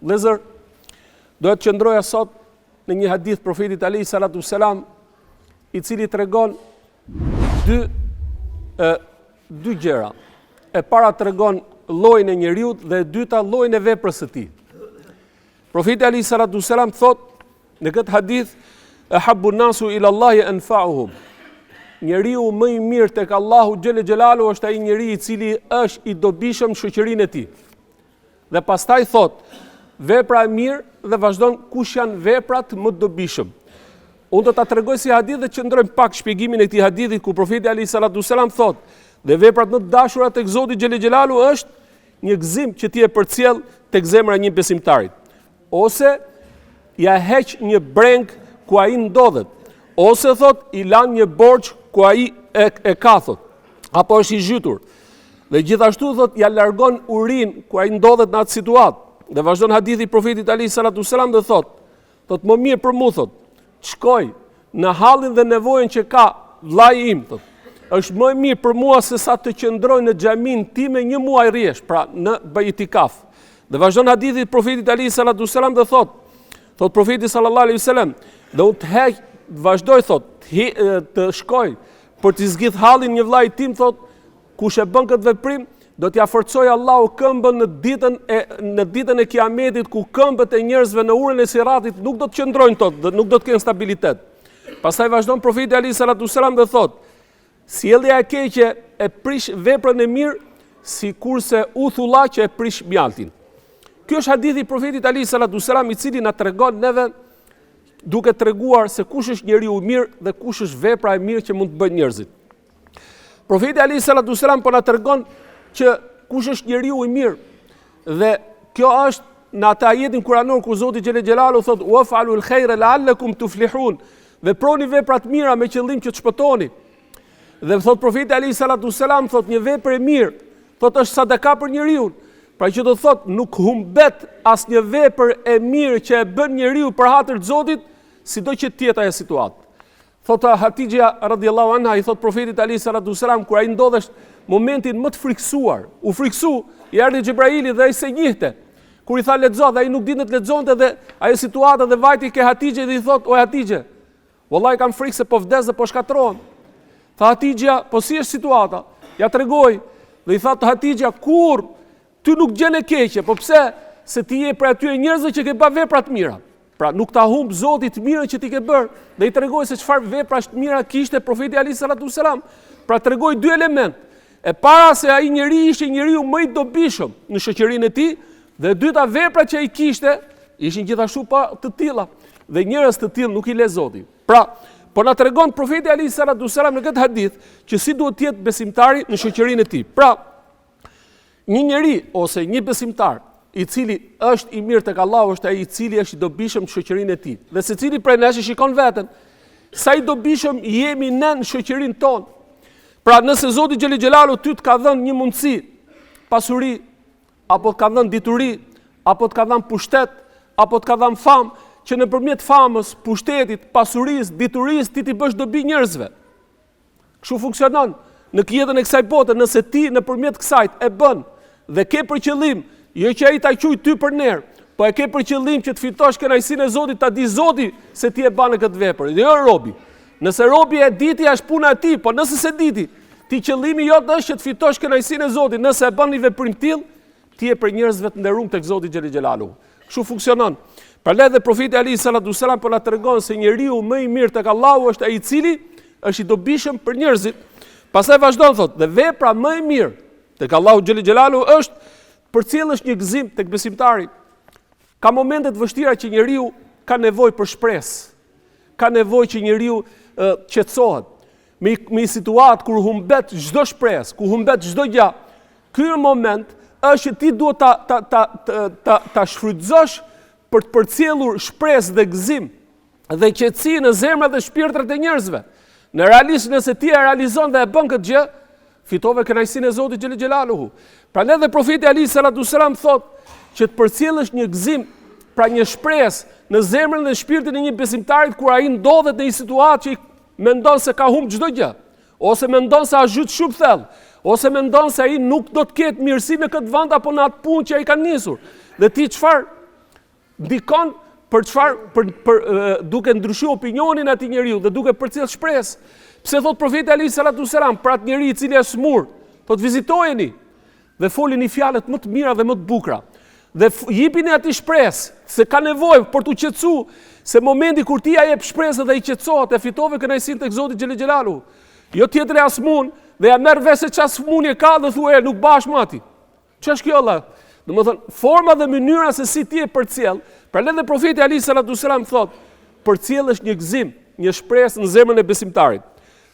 Vëllezër, do të qëndroja sot në një hadith profetit alayhi salatu selam, i cili tregon dy gjëra. E para tregon llojin e njeriu dhe e dyta llojin e veprës së tij. Profeti alayhi salatu selam thot në këtë hadith, ahabbu nasu ila Allahi anfa'uhum. Njeriu më i mirë tek Allahu xhel xhelalu është ai njeri i cili është i dobishëm në shoqërinë e tij. Dhe pastaj thot, vepra e mirë dhe vazhdon kush janë veprat më të dobishëm. Unë do ta tregoj si hadith dhe qëndrojmë pak shpjegimin e këtij hadithi ku profeti alayhi salatu selam thot, dhe veprat më të dashura tek Zoti xhel xhelalu është një gëzim që ti e përcjell tek zemra e një besimtarit, ose ja heq një breng ku ai ndodhet, ose thot i lan një borxh ku ai e ka thot, apo është i zhytur. Dhe gjithashtu thot ja largon urin ku ai ndodhet në atë situatë. Dhe vazhdon hadithi profetit alayhi salatu selam dhe thot më mirë për mua thot, shkoj në hallin dhe nevojën që ka vllai im thot. Është më mirë për mua se sa të qëndroj në xhamin time një muaj rresht, pra në bëj itikaf. Dhe vazhdon hadithi profetit alayhi salatu selam dhe thot profeti sallallahu alaihi wasallam, dhe unë të heq, vazhdoj thot, të shkoj për të zgjidh hallin një vllai tim thot, kush e bën këtë veprim, do t'ja forcoj Allahu këmbën në ditën e Kiametit, ku këmbët e njerëzve në urën e Siratit nuk do të qëndrojnë tot, dhe nuk do të kenë stabilitet. Pastaj vazhdon profeti alayhi salatu selam dhe thot, sjellja e keqe e prish veprën e mirë, sikurse uthulla që e prish mjaltin. Ky është hadithi i profetit alayhi salatu selam, i cili na tregon neve duke treguar se kush është njeriu i mirë dhe kush është vepra e mirë që mund të bëjnë njerëzit. Profeti alayhi salatu selam po na tregon që kush është njeriu i mirë, dhe kjo është në atë ajetin kuranor ku Zoti xhel xhelalu thot waf'alul khayra la'allakum tuflihun, veproni vepra të mira me qëllim që të shpëtoni. Dhe thot profeti alayhi salatu selam thot një vepër e mirë, thot është sadaka për njeriu. Pra që do thot nuk humbet asnjë vepër e mirë që e bën njeriu për hatër të Zotit, sido që të jetë ajo situatë. Thot Hatixha radhiyallahu anha, i thot profetit alayhi salatu selam kur ai ndodhesh momentin më të friksuar, u friksu, i erdhi Xhebraili dhe ai se njihte. Kur i tha lexo, dhe ai nuk dinte të lexonte, dhe ajo situata dhe vajti ke Hatixhe dhe i thot, o Hatixhe, wallahi kam frikë se po vdes dhe po shkatrohem. Tha Hatixha, po si është situata? Ja tregoj. Dhe i tha Hatixha, kur ty nuk gjen e keqe, po pse? Se ti je për atyre njerëzve që ke bërë vepra të mira. Pra nuk ta humb Zoti të mirën që ti ke bërë. Dhe i tregoj se çfarë veprash të mira kishte profeti alayhi salatu selam. Pra tregoj dy elementë. E para se ai njeri ishte njeriu më i dobishëm në shoqërinë e tij, dhe e dyta veprat që ai kishte ishin gjithashtu pa të tilla. Dhe njerëz të tillë nuk i le Zoti. Pra, po na tregon profeti alayhi salatu selam në këtë hadith që si duhet të jetë besimtari në shoqërinë e tij. Pra, një njeri ose një besimtar i cili është i mirë tek Allahu është ai i cili është i dobishëm në shoqërinë e tij. Dhe secili prej nesh shikon veten, sa i dobishëm jemi ne në shoqërinë tonë. Pra nëse Zoti xhel xhelalu ty të ka dhënë një mundësi, pasuri, apo të ka dhënë dituri, apo të ka dhënë pushtet, apo të ka dhënë famë, që nëpërmjet famës, pushtetit, pasurisë, diturisë ti bësh dobi njerëzve. Kështu funksionon në jetën e kësaj bote, nëse ti nëpërmjet kësajt e bën dhe ke për qëllim, jo që ai ta quaj ty për ner, po e ke për qëllim që të fitosh kënaqësinë e Zotit, ta di Zoti se ti e bën këtë vepër. Dhe jo robi. Nëse robi e diti është puna e tij, po nëse se diti, ti qëllimi jot është që të fitosh kënaqësinë e Zotit. Nëse e bën një veprim tillë, ti je për njerëzve të nderuar tek Zoti xhel xhelalu. Kështu funksionon. Prandaj dhe profeti alayhi salatu selam po na tregon se njeriu më i mirë tek Allahu është ai i cili është i dobishëm për njerëzit. Pastaj vazhdon thot, dhe vepra më e mirë tek Allahu xhel xhelalu është përcjellësh një gëzim tek besimtari. Ka momente të vështira që njeriu ka nevojë për shpresë. Ka nevojë që njeriu qetësohet. Me situatë kur humbet çdo shpresë, ku humbet çdo gjë. Ky moment është që ti duhet ta shfrytëzosh për të përcjellur shpresë dhe gëzim dhe qetësi në zemrat dhe shpirtrat e njerëzve. Në realisht nëse ti e realizon dhe e bën këtë gjë, fitove kënaqësinë e Zotit xhel xhelaluhu. Prandaj dhe profeti alayhi salatu selam thotë që të përcjellësh një gëzim, pra një shpresë në zemrën dhe shpirtin e një besimtarit kur ai ndodhet në një situatë që mendon se ka humb çdo gjë, ose mendon se a zhyt shumë thellë, ose mendon se ai nuk do të ketë mirësi në këtë vend apo në atë punë që ai ka nisur. Dhe ti çfarë? ndikon për çfarë duke ndryshuar opinionin e atij njeriu dhe duke përcjell shpresë. Pse thot profeti alayhi salatu wasalam për atë njeri i cili është smur, thot vizitojeni dhe folini fjalët më të mira dhe më të bukura. Dhe jepini atij shpresë se ka nevojë për t'u qetësuar, se momenti kur ti ja jep shpresë dhe i qetësohet e fitove kënaqësinë tek Zoti xhelel xhelalu. Jo tjetër as smun dhe ja merr vesh se çfarë smuni ka dhe thuaj nuk bash më ati. Ç'është kjo Allah? Domethënë forma dhe mënyra se si ti e përcjell. Prandaj dhe profeti alayhi salatu wasalam thot, përcjellësh një gëzim, një shpresë në zemrën e besimtarit.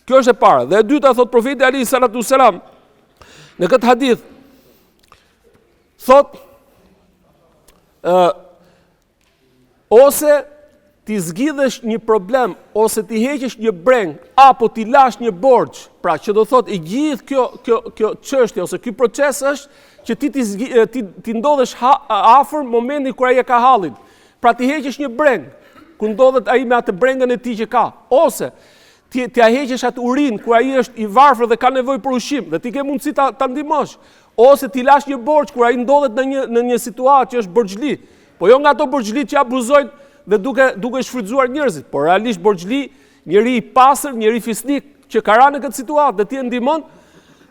Kjo është e para. Dhe e dyta thot profeti alayhi salatu wasalam në këtë hadith thot ose ti zgjidhesh një problem, ose ti heqesh një breng, apo ti lash një borxh. Pra që do thot i gjithë kjo çështje ose ky proces është që ti ndodhesh afër momentit kur ai e ka hallin. Pra ti heqesh një breng, ku ndodhet ai me atë brengën e tij që ka, ose ti ja heqesh atë urinë kur ai është i varfër dhe ka nevojë për ushqim dhe ti ke mundësi ta ndihmosh, ose ti lash një borxh kur ai ndodhet në një situatë që është borxhli. Po jo nga ato borxhli që abuzojnë dhe duke shfrytzuar njerëzit, por realisht borxhli, njeri i pastër, njeri fisnik që ka rënë në këtë situatë dhe ti e ndihmon,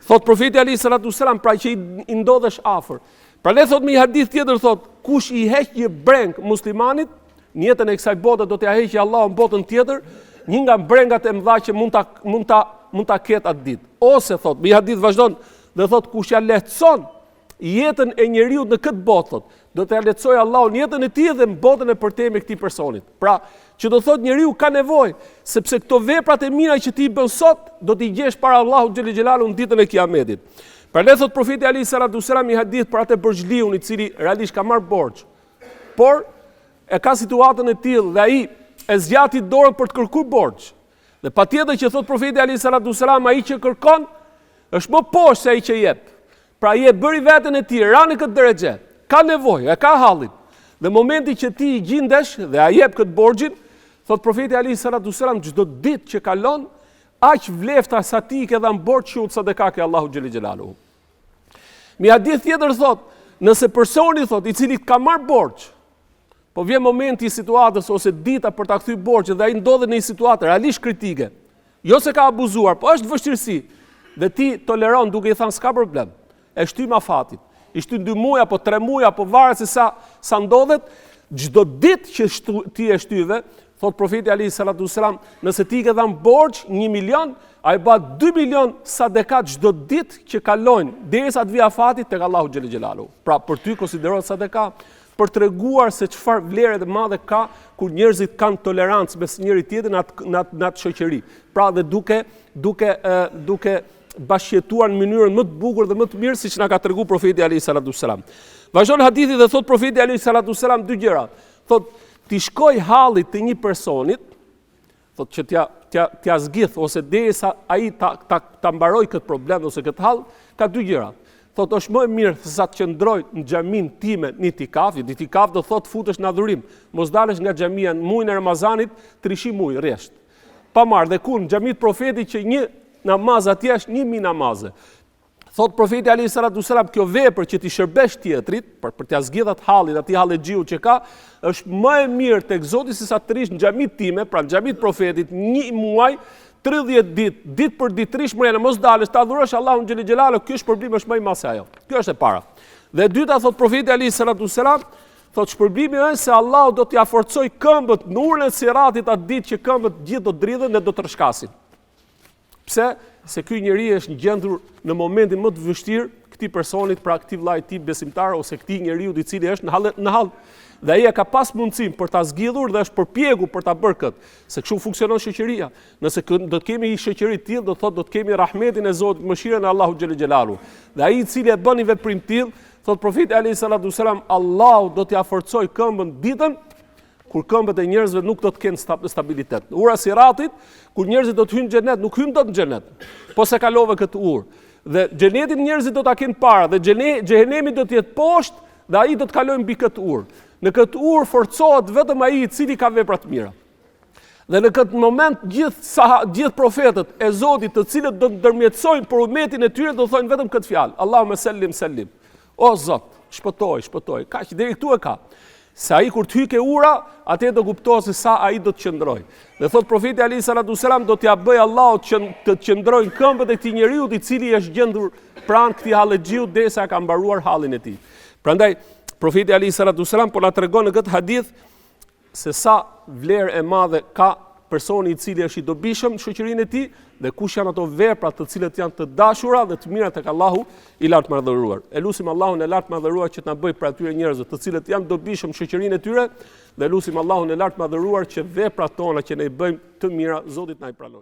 thot profeti alayhi salatu wasalam, pra që i ndodhesh afër. Prandaj thot me një hadith tjetër thot, kush i heq një breng muslimanit, në jetën e kësaj bote do t'ia heqë Allahu në botën tjetër, një nga brengat e mëdha që mund ta ketë atë ditë. Ose thot, me një hadith vazhdon dhe thot kush ja lehtëson jetën e njeriu në këtë botë, thot, do t'ja lehtësoj Allahu në jetën e tij dhe në botën e përtejme e këtij personit. Pra, që do thot njeriu ka nevojë, sepse këto veprat e mira që ti i bën sot, do t'i gjesh para Allahut xhelel xhelalu në ditën e Kiametit. Prandaj thot profeti alayhi salatu wasalam i hadith për atë borxhliun i cili realisht ka marr borxh, por e ka situatën e tillë dhe ai e zgjati dorën për të kërkuar borxh. Dhe patjetër që thot profeti alayhi salatu wasalam, ai që kërkon është më poshtë se ai që jep. Pra ai e bëri veten e tij, ra në këtë drejtë. Ka nevojë, e ka hallin. Dhe momenti që ti i gjendesh dhe ai jep këtë borxhin, thot profeti alayhi salatu wasalam, çdo ditë që kalon, aq vlefta sa ti ke dhënë borxh që sadaka ke Allahu xhelel xhelalu. Mi hadith tjetër thot, nëse personi thot i cili ka marr borxh, po vjen momenti i situatës ose dita për ta kthyer borxhin dhe ai ndodhet në një situatë realisht kritike, jo se ka abuzuar, po është vështirësi, dhe ti toleron duke i thënë s'ka problem, e shtym afatit, i shtym 2 muaj apo 3 muaj apo varet se sa ndodhet, çdo ditë që ti e shtyve, thot profeti alayhi salatu wasalam, nëse ti ke dhënë borxh 1 milion, ai bën 2 milion sadaka çdo ditë që kalojnë derisa të vi afati tek Allahu xhelel xhelalu. Pra për ty konsiderohet sadaka, për treguar se çfarë vlere të madhe ka kur njerëzit kanë tolerancë mes njëri tjetrit në atë shoqëri. Pra dhe duke bashkëjetuar në mënyrën më të bukur dhe më të mirë siç na ka treguar profeti alayhi salatu wasalam. Vazhdon hadithi dhe thot profeti alayhi salatu wasalam 2 gjëra. Thot ti shkoj hallit të një personit, thot që t'ja zgjidh ose derisa ai ta mbaroj këtë problem ose këtë hall, ka 2 gjëra. Thot është më e mirë se sa të qëndroj në xhamin time në itikaf, itikaf do thot futesh në adhurim, mos dalësh nga xhamia në muajin e Ramazanit, 3 muaj rresht. Pa marrë dhe kur në xhamit profetit që një namaz atje është 1000 namaze. Thot profeti alayhi salatu wasalam, kjo vepër që ti shërbesh tjetrit, për t'ia zgjidhat hallit, atij hallexhiu që ka, është më e mirë tek Zoti se sa të rish në xhamit time, pra në xhamit profetit 1 muaj, 30 ditë për ditë rish mrena, mos dalësh, ta adhurosh Allahun xhelel xhelalu, ky shpërblim është më i madh se ajo. Kjo është e para. Dhe e dyta thot profeti alayhi salatu wasalam, thot shpërblimi është se Allahu do t'ia forcoj këmbët në urën e Siratit atë ditë që këmbët gjithë do dridhen dhe do të rshkasin. Pse? Se ky njeri është ngjendur në momentin më të vështirë këtij personit, pra këtij vllajt tij besimtar ose këtij njeriu i cili është në hall dhe ai ka pas mundësinë për ta zgjidhur dhe është përpjekur për ta bërë këtë, se kështu funksionon shoqëria. Nëse do të kemi një shoqëri të tillë, do thotë do të kemi rahmetin e Zotit, mëshirën e Allahut xhelel xhelalu. Dhe ai i cili e bën një veprim të tillë, thot profeti alayhi salatu wasalam, Allahu do t'ia forcoj këmbën ditën kur këmbët e njerëzve nuk do të kenë stabilitet. Ura Siratit, kur njerëzit do të hyjnë në xhenet, nuk hyjnë dot në xhenet, po se kalove këtë urë. Dhe xhenetin njerëzit do ta kenë para dhe xhenemi do të jetë poshtë dhe ai do të kalojë mbi këtë urë. Në këtë urë forcohet vetëm ai i cili ka vepra të mira. Dhe në këtë moment gjithë profetët e Zotit, të cilët do të ndërmjetësojnë për umetin e tyre, do thonë vetëm këtë fjalë: Allahumma sallim sallim. O Zot, shpëtoj, kaq deri këtu e ka. Se ai kur të hyke ura, atë do kuptohet se sa ai do të qëndroj. Dhe thot profeti alayhi salatu wasalam do t'ia bëj Allahu të qëndrojnë këmbët e këtij njeriu i cili është gjendur pranë këtij hallexhiu derisa ka mbaruar hallin e tij. Prandaj profeti alayhi salatu wasalam po na tregon në këtë hadith se sa vlerë e madhe ka personi i cili është i dobishëm në shoqërinë e tij dhe kush janë ato vepra të cilat janë të dashura dhe të mira tek Allahu i lartë madhëruar. Elusim Allahun e lartë madhëruar që të na bëjë për atyre njerëzve të cilët janë dobishëm në shoqërinë e tyre dhe elusim Allahun e lartë madhëruar që veprat tona që ne i bëjmë të mira Zoti na i pranojë.